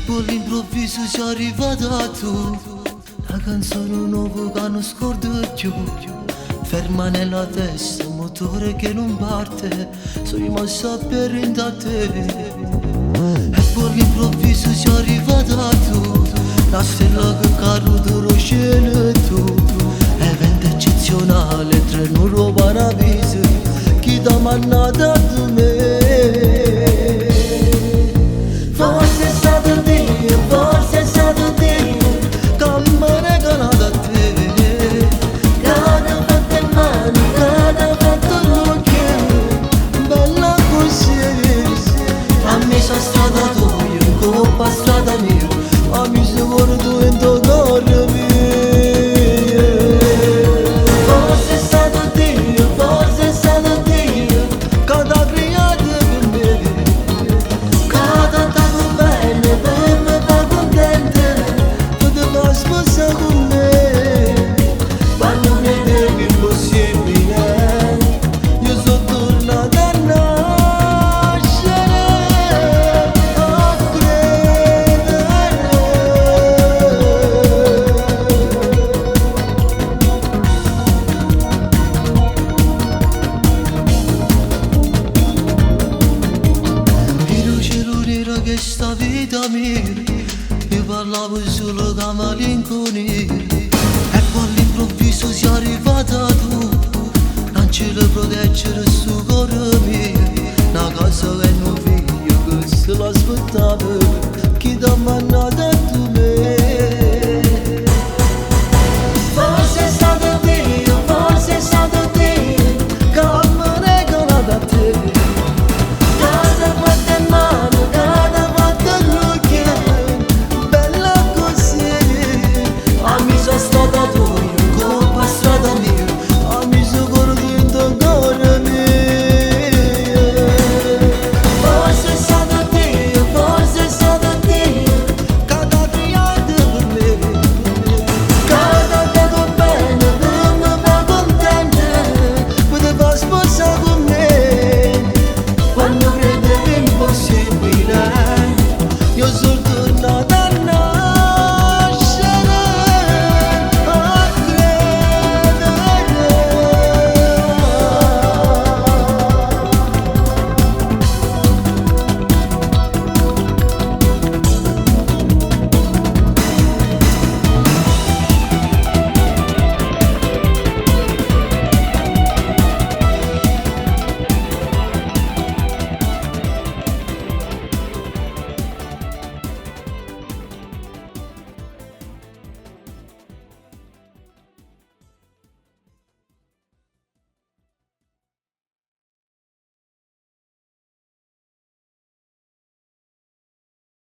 poi all'improvviso ci è arrivata tu, una canzone nuova che non scordo più. Ferma nella testa, un motore che non parte, sono rimasta per da te. E poi all'improvviso ci è arrivata tu, la stella che caruto lo cielo tu. Evento eccezionale, treno lo paradiso, chi t'ha mandato a me. Forse è stato Dio, forse è stato Dio, che mi ha regalato a te. Che t'ha fatto in mano, che t'ha fatto l'occhio, bella così. A me sono stata tua, in coppa strada mia, a me si vuole tu in donare mia. Forse è stato Dio, forse è stato Dio, che t'ha creato per me. Che t'ha dato bene, per me fa contenta, tu ti fai sposare con me. Quando credevi impossibile, io sono tornato a nascere, a credere. Ero cielo nero che sta vita mia, io parlavo solo da malinconia. E poi all'improvviso si è arrivata tu, non ce la proteggere sto cuore mio. Una casa che non figlio che se l'aspettava, chi t'ha mandato